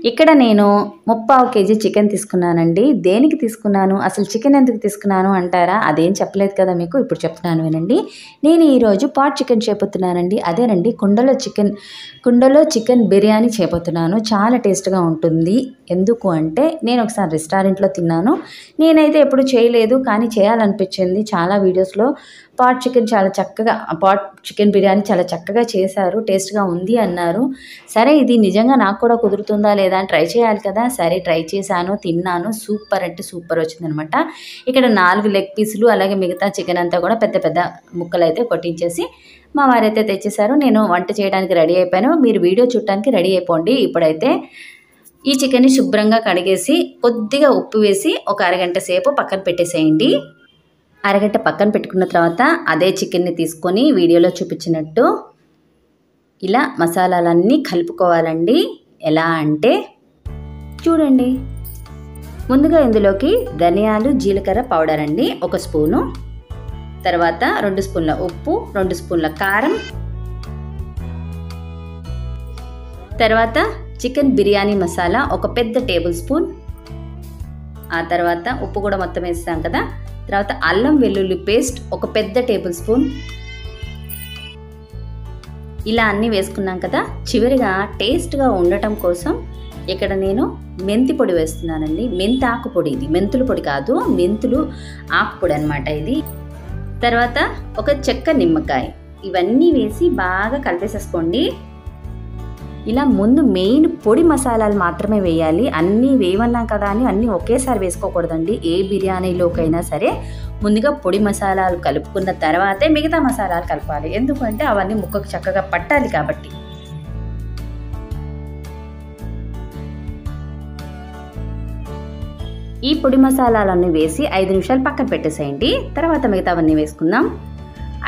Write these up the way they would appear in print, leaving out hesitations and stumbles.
ఇక్కడ నేను 3/4 KG chicken తీసుకున్నానండి. దేనికి తీసుకున్నాను, అసలు చికెన్ ఎందుకు తీసుకున్నాను అంటారా? అదేం చెప్పలేదు కదా మీకు, ఇప్పుడు చెప్తున్నాను వినండి. నేను ఈరోజు పాట్ చికెన్ చేయబోతున్నానండి. అదేనండి కుండలో చికెన్ బిర్యానీ చేయబోతున్నాను. చాలా టేస్ట్గా ఉంటుంది. ఎందుకు అంటే నేను ఒకసారి రెస్టారెంట్లో తిన్నాను. నేనైతే ఎప్పుడు చేయలేదు, కానీ చేయాలనిపించింది. చాలా వీడియోస్లో పాట్ చికెన్ బిర్యానీ చాలా చక్కగా చేశారు, టేస్ట్గా ఉంది అన్నారు. సరే ఇది నిజంగా నాకు కూడా కుదురుతుందా లేదా అని ట్రై చేయాలి కదా. సరే ట్రై చేశాను, తిన్నాను. సూపర్ అంటే సూపర్ వచ్చిందనమాట. ఇక్కడ 4 లెగ్ పీసులు అలాగే మిగతా చికెన్ అంతా కూడా పెద్ద పెద్ద ముక్కలు అయితే కొట్టించేసి మా వారైతే తెచ్చేశారు. నేను వంట చేయడానికి రెడీ అయిపోయాను. మీరు వీడియో చూడటానికి రెడీ అయిపోండి. ఇప్పుడైతే ఈ చికెన్ని శుభ్రంగా కడిగేసి కొద్దిగా ఉప్పు వేసి ఒక అరగంట సేపు పక్కన పెట్టేసేయండి. అరగంట పక్కన పెట్టుకున్న తర్వాత అదే చికెన్ని తీసుకొని వీడియోలో చూపించినట్టు ఇలా మసాలాలన్నీ కలుపుకోవాలండి. ఎలా అంటే చూడండి, ముందుగా ఇందులోకి ధనియాలు జీలకర్ర పౌడర్ అండి 1 స్పూను, తర్వాత 2 స్పూన్ల ఉప్పు, 2 స్పూన్ల కారం, తర్వాత చికెన్ బిర్యానీ మసాలా 1 పెద్ద టేబుల్ స్పూన్, ఆ తర్వాత ఉప్పు కూడా మొత్తం వేస్తాం కదా. తర్వాత అల్లం వెల్లుల్లి పేస్ట్ 1 పెద్ద టేబుల్ స్పూన్. ఇలా అన్నీ వేసుకున్నాం కదా. చివరిగా టేస్ట్గా ఉండటం కోసం ఇక్కడ నేను మెంతి పొడి వేస్తున్నానండి. మెంతి ఆకు పొడి, ఇది మెంతుల పొడి కాదు, మెంతులు ఆకు పొడి అనమాట ఇది. తర్వాత ఒక చెక్క నిమ్మకాయ, ఇవన్నీ వేసి బాగా కలిపేసేసుకోండి. ఇలా ముందు మెయిన్ పొడి మసాలాలు మాత్రమే వేయాలి. అన్నీ వేయమన్నాం కదా అని అన్నీ ఒకేసారి వేసుకోకూడదండి. ఏ బిర్యానీలోకైనా సరే ముందుగా పొడి మసాలాలు కలుపుకున్న తర్వాతే మిగతా మసాలాలు కలపాలి. ఎందుకంటే అవన్నీ ముక్కకు చక్కగా పట్టాలి కాబట్టి. ఈ పొడి మసాలాలన్నీ వేసి 5 నిమిషాలు పక్కన పెట్టేసేయండి. తర్వాత మిగతావన్నీ వేసుకుందాం.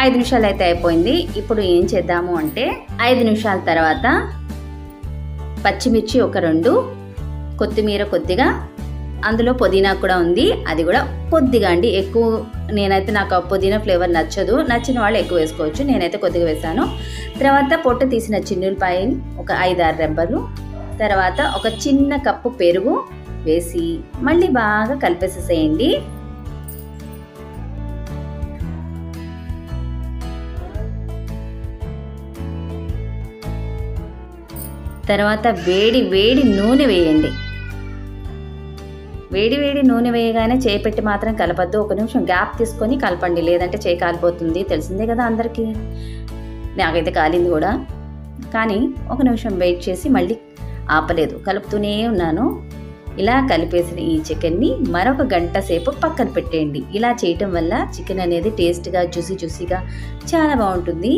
5 నిమిషాలు అయితే అయిపోయింది. ఇప్పుడు ఏం చేద్దాము అంటే 5 నిమిషాల తర్వాత పచ్చిమిర్చి 2, కొత్తిమీర కొద్దిగా, అందులో పుదీనా కూడా ఉంది, అది కూడా కొద్దిగా అండి. ఎక్కువ నేనైతే నాకు పుదీనా ఫ్లేవర్ నచ్చదు, నచ్చిన వాళ్ళు ఎక్కువ వేసుకోవచ్చు. నేనైతే కొద్దిగా వేసాను. తర్వాత పొట్టు తీసిన చిన్నులపాయలు 5-6 రెబ్బలు, తర్వాత ఒక చిన్న కప్పు పెరుగు వేసి మళ్ళీ బాగా కలిపేసేసేయండి. తర్వాత వేడి వేడి నూనె వేయండి. వేడి వేడి నూనె వేయగానే చేయి పెట్టి మాత్రం కలపద్దు. 1 నిమిషం గ్యాప్ తీసుకొని కలపండి, లేదంటే చేయి కాలిపోతుంది. తెలిసిందే కదా అందరికీ, నాకైతే కాలింది కూడా. కానీ 1 నిమిషం వెయిట్ చేసి మళ్ళీ ఆపలేదు, కలుపుతూనే ఉన్నాను. ఇలా కలిపేసిన ఈ చికెన్ని మరొక గంట సేపు పక్కన పెట్టేయండి. ఇలా చేయటం వల్ల చికెన్ అనేది టేస్ట్గా జ్యూసీగా చాలా బాగుంటుంది.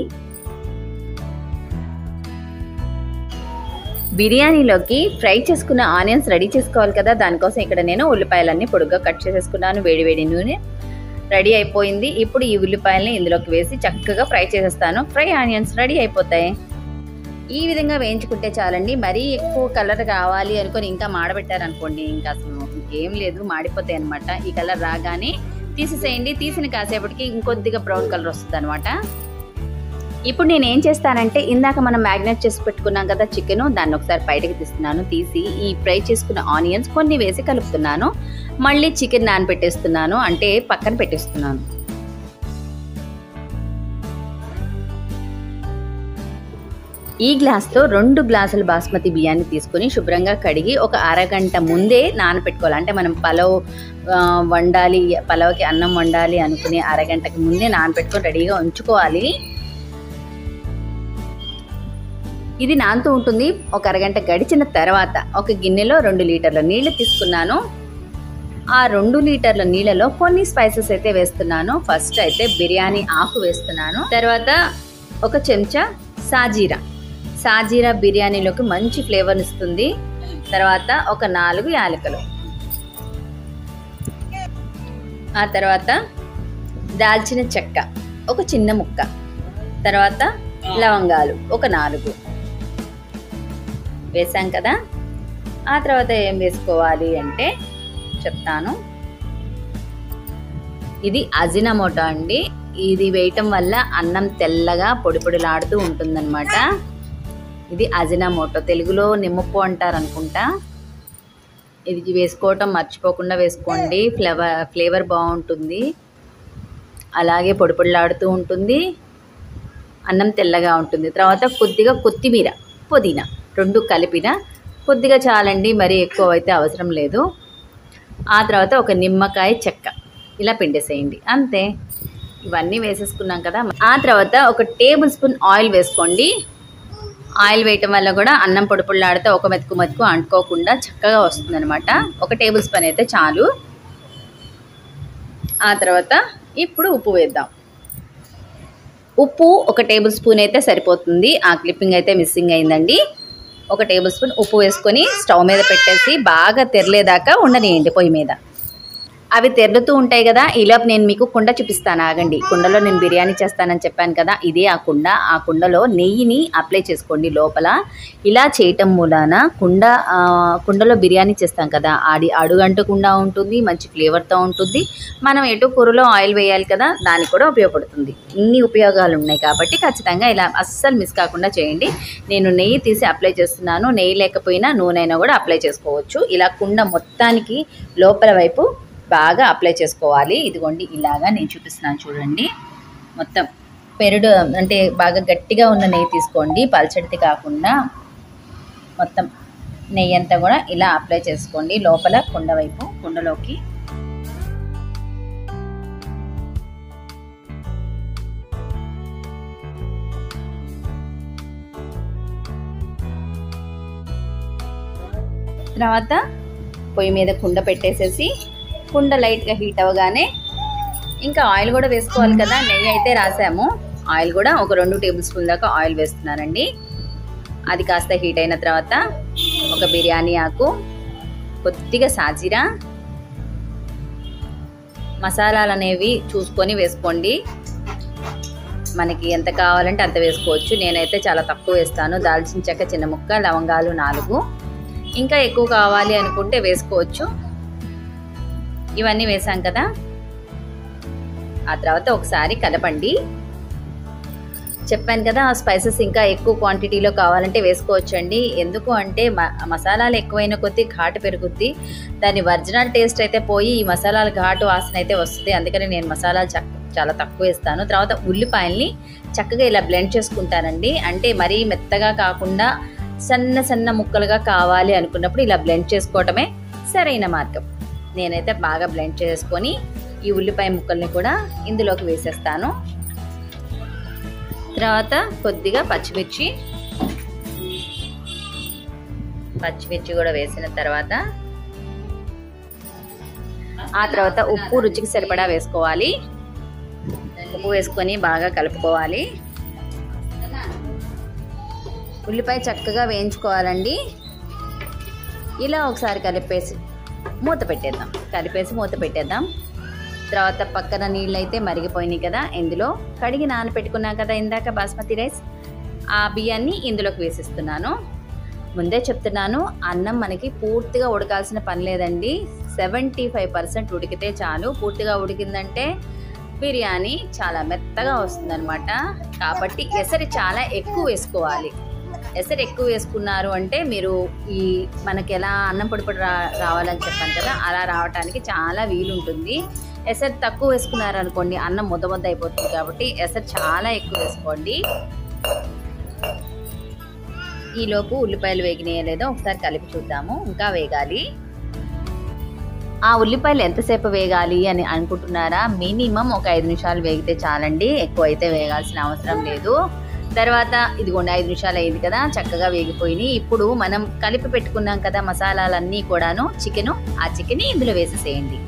బిర్యానీలోకి ఫ్రై చేసుకున్న ఆనియన్స్ రెడీ చేసుకోవాలి కదా. దానికోసం ఇక్కడ నేను ఉల్లిపాయలన్నీ పొడుగ్గా కట్ చేసేసుకున్నాను. వేడి వేడి నూనె రెడీ అయిపోయింది. ఇప్పుడు ఈ ఉల్లిపాయలని ఇందులోకి వేసి చక్కగా ఫ్రై చేసేస్తాను. ఫ్రై ఆనియన్స్ రెడీ అయిపోతాయి. ఈ విధంగా వేయించుకుంటే చాలండి. మరీ ఎక్కువ కలర్ కావాలి అనుకొని ఇంకా మాడబెట్టారనుకోండి, ఇంకా అసలు ఇంకేం లేదు, మాడిపోతాయి అనమాట. ఈ కలర్ రాగానే తీసేసేయండి. తీసిన కాసేపటికి ఇంకొద్దిగా బ్రౌన్ కలర్ వస్తుంది అనమాట. ఇప్పుడు నేను ఏం చేస్తానంటే ఇందాక మనం మ్యాగ్నేట్ చేసి పెట్టుకున్నాం కదా చికెన్, దాన్ని ఒకసారి బయటకు తీస్తున్నాను. తీసి ఈ ఫ్రై చేసుకున్న ఆనియన్స్ కొన్ని వేసి కలుపుతున్నాను. మళ్ళీ చికెన్ నానబెట్టేస్తున్నాను, అంటే పక్కన పెట్టేస్తున్నాను. ఈ గ్లాస్తో 2 గ్లాసుల బాస్మతి బియ్యాన్ని తీసుకొని శుభ్రంగా కడిగి ఒక అరగంట ముందే నానబెట్టుకోవాలి. అంటే మనం పలావ్కి అన్నం వండాలి అనుకునే అరగంటకి ముందే నానబెట్టుకొని రెడీగా ఉంచుకోవాలి. ఇది నానుతూ ఉంటుంది. ఒక అరగంట గడిచిన తర్వాత ఒక గిన్నెలో 2 లీటర్ల నీళ్లు తీసుకున్నాను. ఆ 2 లీటర్ల నీళ్ళలో కొన్ని స్పైసెస్ అయితే వేస్తున్నాను. ఫస్ట్ అయితే బిర్యానీ ఆకు వేస్తున్నాను. తర్వాత ఒక చెంచా సాజీరా బిర్యానీలోకి మంచి ఫ్లేవర్ ఇస్తుంది. తర్వాత ఒక 4 యాలకులు, ఆ తర్వాత దాల్చిన చెక్క ఒక చిన్న ముక్క, తర్వాత లవంగాలు ఒక 4 వేసాం కదా. ఆ తర్వాత ఏం వేసుకోవాలి అంటే చెప్తాను. ఇది అజినమోటో అండి. ఇది వేయటం వల్ల అన్నం తెల్లగా పొడి పొడిలాడుతూ ఉంటుందన్నమాట. ఇది అజినమోటో, తెలుగులో నిమ్మప్పు అంటారు అనుకుంటా. ఇది వేసుకోవటం మర్చిపోకుండా వేసుకోండి, ఫ్లేవర్ బాగుంటుంది, అలాగే పొడి పొడిలాడుతూ ఉంటుంది, అన్నం తెల్లగా ఉంటుంది. తర్వాత కొద్దిగా కొత్తిమీర, పుదీనా 2 కలిపిన కొద్దిగా చాలండి, మరీ ఎక్కువ అయితే అవసరం లేదు. ఆ తర్వాత ఒక నిమ్మకాయ చెక్క ఇలా పిండేసేయండి, అంతే. ఇవన్నీ వేసేసుకున్నాం కదా. ఆ తర్వాత ఒక టేబుల్ స్పూన్ ఆయిల్ వేసుకోండి. ఆయిల్ వేయటం వల్ల కూడా అన్నం పొడి పొడిలాడితే ఒక మెతుకు అంటుకోకుండా చక్కగా వస్తుందన్నమాట. ఒక టేబుల్ స్పూన్ అయితే చాలు. ఆ తర్వాత ఇప్పుడు ఉప్పు వేద్దాం. ఉప్పు ఒక టేబుల్ స్పూన్ అయితే సరిపోతుంది. ఆ క్లిప్పింగ్ అయితే మిస్సింగ్ అయిందండి. ఒక టేబుల్ స్పూన్ ఉప్పు వేసుకొని స్టవ్ మీద పెట్టేసి బాగా తెరలేదాకా ఉండనియండి పొయ్యి మీద. అవి తెరులుతూ ఉంటాయి కదా. ఈలోపు నేను మీకు కుండ చూపిస్తాను, ఆగండి. కుండలో నేను బిర్యానీ చేస్తానని చెప్పాను కదా, ఇదే ఆ కుండ. ఆ కుండలో నెయ్యిని అప్లై చేసుకోండి లోపల. ఇలా చేయటం మూలాన కుండలో బిర్యానీ చేస్తాం కదా, అడుగంటకుండా ఉంటుంది, మంచి ఫ్లేవర్తో ఉంటుంది. మనం ఎటు కూరలో ఆయిల్ వేయాలి కదా, దానికి కూడా ఉపయోగపడుతుంది. ఇన్ని ఉపయోగాలు ఉన్నాయి కాబట్టి ఖచ్చితంగా ఇలా అస్సలు మిస్ కాకుండా చేయండి. నేను నెయ్యి తీసి అప్లై చేస్తున్నాను. నెయ్యి లేకపోయినా నూనె కూడా అప్లై చేసుకోవచ్చు. ఇలా కుండ మొత్తానికి లోపల వైపు బాగా అప్లై చేసుకోవాలి. ఇదిగోండి ఇలాగా నేను చూపిస్తున్నాను చూడండి. మొత్తం పెరుడు అంటే బాగా గట్టిగా ఉన్న నెయ్యి తీసుకోండి, పల్చడిది కాకుండా. మొత్తం నెయ్యి అంతా కూడా ఇలా అప్లై చేసుకోండి లోపల కుండ వైపు, కుండలోకి. తర్వాత పొయ్యి మీద కుండ పెట్టేసేసి, కుండ లైట్గా హీట్ అవ్వగానే ఇంకా ఆయిల్ కూడా వేసుకోవాలి కదా. నెయ్యి అయితే రాసాము, ఆయిల్ కూడా ఒక 2 టేబుల్ స్పూన్ దాకా ఆయిల్ వేస్తున్నానండి. అది కాస్త హీట్ అయిన తర్వాత ఒక బిర్యానీ ఆకు, కొద్దిగా సాజీరా, మసాలాలు అనేవి చూసుకొని వేసుకోండి. మనకి ఎంత కావాలంటే అంత వేసుకోవచ్చు. నేనైతే చాలా తక్కువ వేస్తాను. దాల్చిన చెక్క చిన్న ముక్క, లవంగాలు 4. ఇంకా ఎక్కువ కావాలి అనుకుంటే వేసుకోవచ్చు. ఇవన్నీ వేసాం కదా. ఆ తర్వాత ఒకసారి కలపండి. చెప్పాను కదా, స్పైసెస్ ఇంకా ఎక్కువ క్వాంటిటీలో కావాలంటే వేసుకోవచ్చండి. ఎందుకు అంటే మసాలాలు ఎక్కువైన కొద్దీ ఘాటు పెరుగుద్ది. దాని ఒరిజినల్ టేస్ట్ అయితే పోయి ఈ మసాలాల ఘాటు వాసన అయితే వస్తుంది. అందుకని నేను మసాలాలు చాలా తక్కువ వేస్తాను. తర్వాత ఉల్లిపాయల్ని చక్కగా ఇలా బ్లెండ్ చేసుకుంటానండి. అంటే మరీ మెత్తగా కాకుండా సన్న సన్న ముక్కలుగా కావాలి అనుకున్నప్పుడు ఇలా బ్లెండ్ చేసుకోవటమే సరైన మార్గం. నేనైతే బాగా బ్లెండ్ చేసుకొని ఈ ఉల్లిపాయ ముక్కల్ని కూడా ఇందులోకి వేసేస్తాను. తర్వాత కొద్దిగా పచ్చిమిర్చి కూడా వేసిన తర్వాత ఆ తర్వాత ఉప్పు రుచికి సరిపడా వేసుకోవాలి. ఉప్పు వేసుకొని బాగా కలుపుకోవాలి. ఉల్లిపాయ చక్కగా వేయించుకోవాలండి. ఇలా ఒకసారి కలిపేసి మూత పెట్టేద్దాం. తర్వాత పక్కన నీళ్ళు అయితే మరిగిపోయినాయి కదా, ఇందులో కడిగి నానపెట్టుకున్నాం కదా ఇందాక బాస్మతి రైస్, ఆ బియ్యాన్ని ఇందులోకి వేసిస్తున్నాను. ముందే చెప్తున్నాను, అన్నం మనకి పూర్తిగా ఉడకాల్సిన పని లేదండి. 75% ఉడికితే చాలు. పూర్తిగా ఉడికిందంటే బిర్యానీ చాలా మెత్తగా వస్తుందన్నమాట. కాబట్టి ఎసరు చాలా ఎక్కువ వేసుకోవాలి. ఎసరు ఎక్కువ వేసుకున్నారు అంటే మీరు మనకి ఎలా అన్నం పొడి రావాలని చెప్పాను కదా, అలా రావడానికి చాలా వీలుంటుంది. ఎసరు తక్కువ వేసుకున్నారు అనుకోండి, అన్నం ముద్ద అయిపోతుంది. కాబట్టి ఎసరు చాలా ఎక్కువ వేసుకోండి. ఈలోపు ఉల్లిపాయలు వేగినాయో లేదో ఒకసారి కలిపి చూద్దాము. ఇంకా వేగాలి. ఆ ఉల్లిపాయలు ఎంతసేపు వేగాలి అని అనుకుంటున్నారా? మినిమం ఒక 5 నిమిషాలు వేగితే చాలండి, ఎక్కువ అయితే వేగాల్సిన అవసరం లేదు. తర్వాత ఇదిగోండి 5 నిమిషాలు అయింది కదా, చక్కగా వేగిపోయినాయి. ఇప్పుడు మనం కలిపి పెట్టుకున్నాం కదా మసాలాలన్నీ కూడాను, ఆ చికెన్ ఇందులో వేసేసేయండి.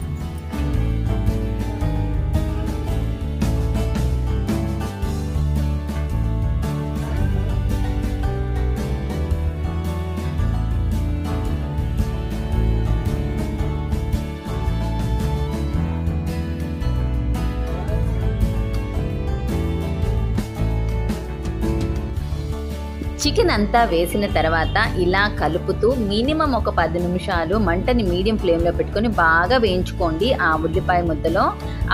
చికెన్ అంతా వేసిన తర్వాత ఇలా కలుపుతూ మినిమం ఒక 10 నిమిషాలు మంటని మీడియం ఫ్లేమ్లో పెట్టుకొని బాగా వేయించుకోండి ఆ ఉల్లిపాయ ముద్దలో.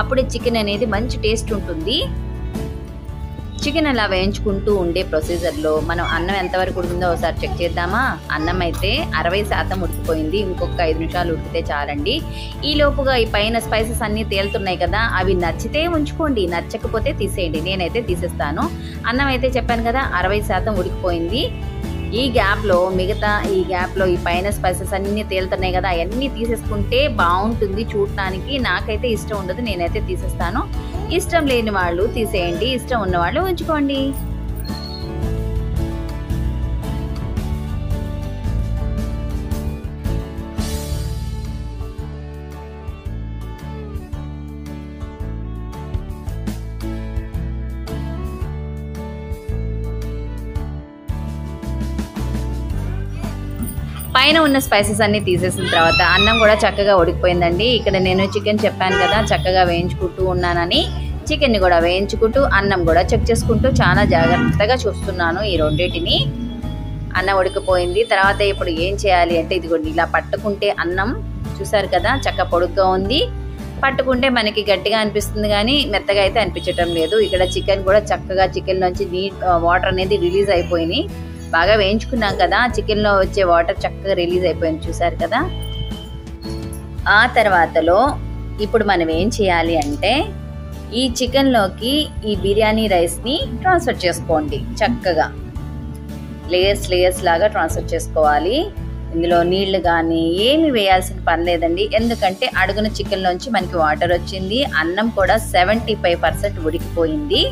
అప్పుడే చికెన్ అనేది మంచి టేస్ట్ ఉంటుంది. చికెన్ అలా వేయించుకుంటూ ఉండే ప్రొసీజర్లో మనం అన్నం ఎంతవరకు ఉడికిందో ఒకసారి చెక్ చేద్దామా. అన్నం అయితే 60% ఉడికిపోయింది. ఇంకొక 5 నిమిషాలు ఉడికితే చాలండి. ఈ లోపుగా ఈ పైన స్పైసెస్ అన్నీ తేలుతున్నాయి కదా, అవి నచ్చితే ఉంచుకోండి, నచ్చకపోతే తీసేయండి. నేనైతే తీసేస్తాను. అన్నం అయితే చెప్పాను కదా 60% ఉడికిపోయింది. ఈ గ్యాప్లో ఈ పైన స్పైసెస్ అన్నీ తేలుతున్నాయి కదా, అవన్నీ తీసేసుకుంటే బాగుంటుంది చూడటానికి. నాకైతే ఇష్టం ఉండదు, నేనైతే తీసేస్తాను. ఇష్టం లేని వాళ్ళు తీసేయండి, ఇష్టం ఉన్న వాళ్ళు ఉంచుకోండి. పైన ఉన్న స్పైసెస్ అన్నీ తీసేసిన తర్వాత అన్నం కూడా చక్కగా ఉడికిపోయిందండి. ఇక్కడ నేను చికెన్ చెప్పాను కదా చక్కగా వేయించుకుంటూ ఉన్నానని, చికెన్ని కూడా వేయించుకుంటూ అన్నం కూడా చెక్ చేసుకుంటూ చాలా జాగ్రత్తగా చూస్తున్నాను ఈ రెండింటిని. అన్నం ఉడికిపోయింది. తర్వాత ఇప్పుడు ఏం చేయాలి అంటే ఇదిగోండి ఇలా పట్టుకుంటే అన్నం చూసారు కదా చక్క పొడుగ్గా ఉంది. పట్టుకుంటే మనకి గట్టిగా అనిపిస్తుంది కానీ మెత్తగా అయితే అనిపించటం లేదు. ఇక్కడ చికెన్ కూడా చక్కగా చికెన్ నుంచి వాటర్ అనేది రిలీజ్ అయిపోయినాయి. బాగా వేయించుకున్నాం కదా, చికెన్లో వచ్చే వాటర్ చక్కగా రిలీజ్ అయిపోయింది చూసారు కదా. ఆ తర్వాతలో ఇప్పుడు మనం ఏం చేయాలి అంటే ఈ చికెన్లోకి ఈ బిర్యానీ రైస్ని ట్రాన్స్ఫర్ చేసుకోండి. చక్కగా లేయర్స్ లాగా ట్రాన్స్ఫర్ చేసుకోవాలి. ఇందులో నీళ్లు కానీ ఏమి వేయాల్సిన పని లేదండి, ఎందుకంటే అడుగున చికెన్లోంచి మనకి వాటర్ వచ్చింది. అన్నం కూడా 75% ఉడికిపోయింది.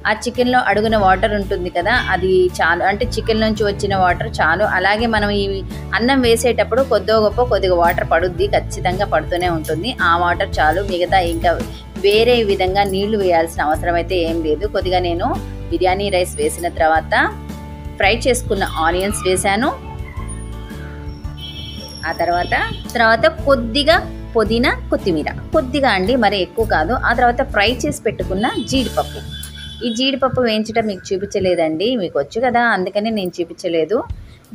ఆ చికెన్లో అడుగున వాటర్ ఉంటుంది కదా, అది చాలు. అంటే చికెన్ నుంచి వచ్చిన వాటర్ చాలు. అలాగే మనం ఈ అన్నం వేసేటప్పుడు కొద్దిగా వాటర్ పడుద్ది, ఖచ్చితంగా పడుతూనే ఉంటుంది. ఆ వాటర్ చాలు. మిగతా ఇంకా వేరే విధంగా నీళ్లు వేయాల్సిన అవసరం అయితే ఏం లేదు. కొద్దిగా నేను బిర్యానీ రైస్ వేసిన తర్వాత ఫ్రై చేసుకున్న ఆనియన్స్ వేసాను. ఆ తర్వాత కొద్దిగా పుదీనా కొత్తిమీర, కొద్దిగా అండి, మరి ఎక్కువ కాదు. ఆ తర్వాత ఫ్రై చేసి పెట్టుకున్న జీడిపప్పు. ఈ జీడిపప్పు వేయించడం మీకు చూపించలేదండి, మీకు వచ్చు కదా అందుకని నేను చూపించలేదు.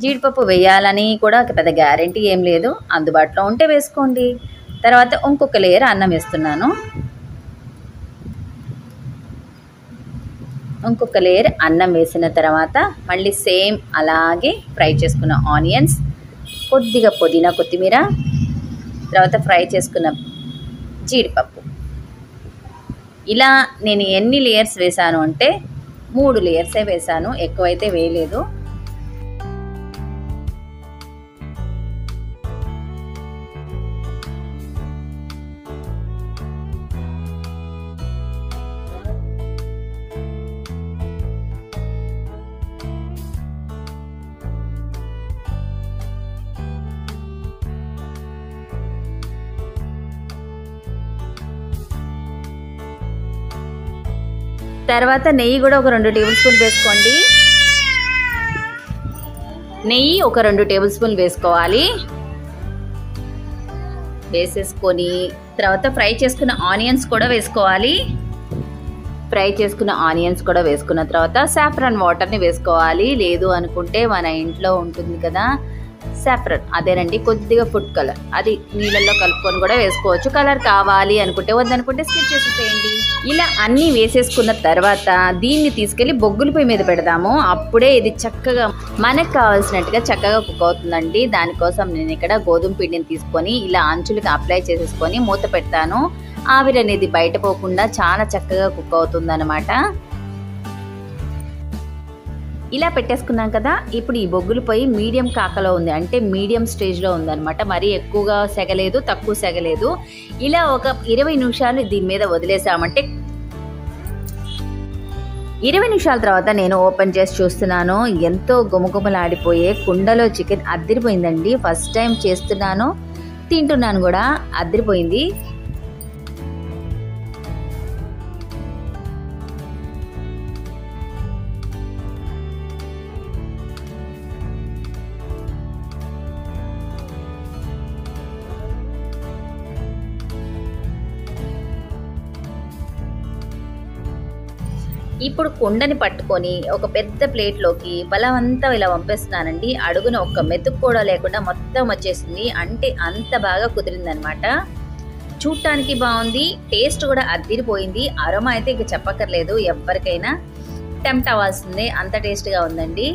జీడిపప్పు వేయాలని కూడా పెద్ద గ్యారెంటీ ఏం లేదు, అందుబాటులో ఉంటే వేసుకోండి. తర్వాత ఇంకొక లేయర్ అన్నం వేస్తున్నాను. ఇంకొక లేయర్ అన్నం వేసిన తర్వాత మళ్ళీ సేమ్ అలాగే ఫ్రై చేసుకున్న ఆనియన్స్, కొద్దిగా పుదీనా కొత్తిమీర, తర్వాత ఫ్రై చేసుకున్న జీడిపప్పు. ఇలా నేను ఎన్ని లేయర్స్ వేసాను అంటే 3 లేయర్సే వేసాను, ఎక్కువైతే వేయలేదు. తర్వాత నెయ్యి కూడా ఒక 2 టేబుల్ స్పూన్ వేసుకోండి. నెయ్యి ఒక 2 టేబుల్ స్పూన్ వేసుకోవాలి. వేసేసుకొని తర్వాత ఫ్రై చేసుకున్న ఆనియన్స్ కూడా వేసుకోవాలి. ఫ్రై చేసుకున్న ఆనియన్స్ కూడా వేసుకున్న తర్వాత సాఫ్రాన్ వాటర్ని వేసుకోవాలి. లేదు అనుకుంటే మన ఇంట్లో ఉంటుంది కదా సాఫ్రాన్, అదేనండి, కొద్దిగా ఫుడ్ కలర్, అది నీళ్ళల్లో కలుపుకొని కూడా వేసుకోవచ్చు. కలర్ కావాలి అనుకుంటే, వద్దనుకుంటే స్కిప్ చేసేసేయండి. ఇలా అన్నీ వేసేసుకున్న తర్వాత దీన్ని తీసుకెళ్ళి బొగ్గుల పొయ్యి మీద పెడదాము. అప్పుడే ఇది చక్కగా మనకు కావాల్సినట్టుగా చక్కగా కుక్ అవుతుందండి. దానికోసం నేను ఇక్కడ గోధుమ పిండిని తీసుకొని ఇలా అంచులకి అప్లై చేసేసుకొని మూత పెడతాను. ఆవిరి అనేది బయట పోకుండా చాలా చక్కగా కుక్ అవుతుందన్నమాట. ఇలా పెట్టేసుకున్నాం కదా. ఇప్పుడు ఈ బొగ్గులు పొయ్యి మీడియం కాకలో ఉంది, అంటే మీడియం స్టేజ్లో ఉందన్నమాట. మరీ ఎక్కువగా సెగలేదు, తక్కువ సెగలేదు. ఇలా ఒక 20 నిమిషాలు దీని మీద వదిలేసామంటే 20 నిమిషాల తర్వాత నేను ఓపెన్ చేసి చూస్తున్నాను. ఎంతో గుమగుమలాడిపోయే కుండలో చికెన్ అదిరిపోయిందండి. ఫస్ట్ టైం చేస్తున్నాను, తింటున్నాను కూడా, అదిరిపోయింది. ఇప్పుడు కుండని పట్టుకొని ఒక పెద్ద ప్లేట్లోకి బలవంతా ఇలా వంపేస్తున్నానండి. అడుగున ఒక్క మెతుకు కూడా లేకుండా మొత్తం వచ్చేసింది. అంటే అంత బాగా కుదిరిందనమాట. చూడటానికి బాగుంది, టేస్ట్ కూడా అద్దిరిపోయింది. అరోమా అయితే ఇక చెప్పక్కర్లేదు, ఎవరికైనా టెంప్ట్ అవ్వాల్సిందే, అంత టేస్ట్గా ఉందండి.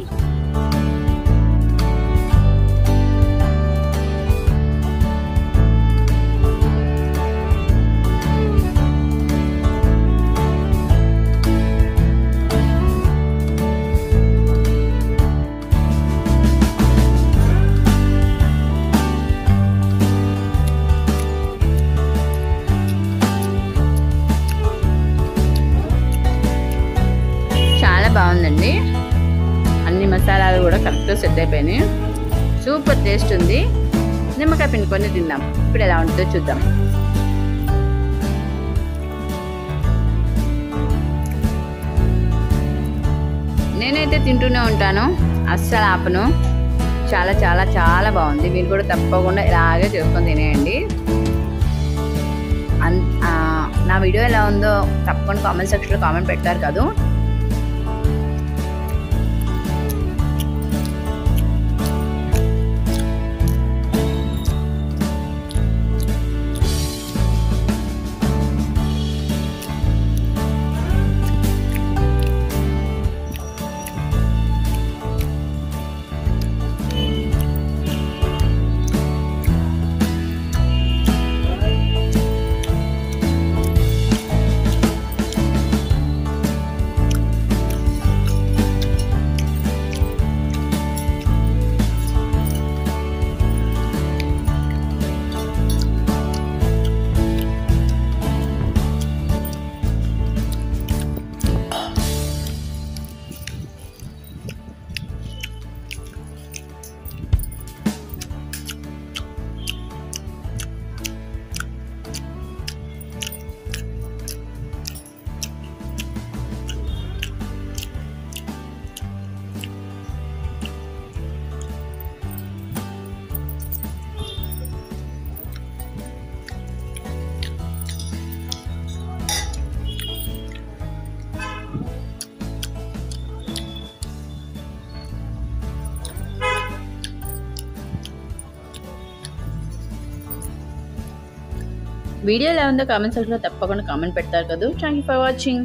బాగుందండి, అన్ని మసాలాలు కూడా కరెక్ట్గా సెట్ అయిపోయినాయి. సూపర్ టేస్ట్ ఉంది. నిమ్మకాయ పిండుకొని తిందాం. ఇప్పుడు ఎలా ఉంటుందో చూద్దాం. నేనైతే తింటూనే ఉంటాను, అస్సలు ఆపను. చాలా చాలా చాలా బాగుంది. మీరు కూడా తప్పకుండా ఇలాగే చేసుకొని తినేయండి. నా వీడియో ఎలా ఉందో తప్పకుండా కామెంట్ సెక్షన్లో కామెంట్ పెట్టారు కదా. వీడియో ఎలా ఉందో కామెంట్ సెక్షన్లో తప్పకుండా కామెంట్ పెడతారు కదా. Thank you for watching.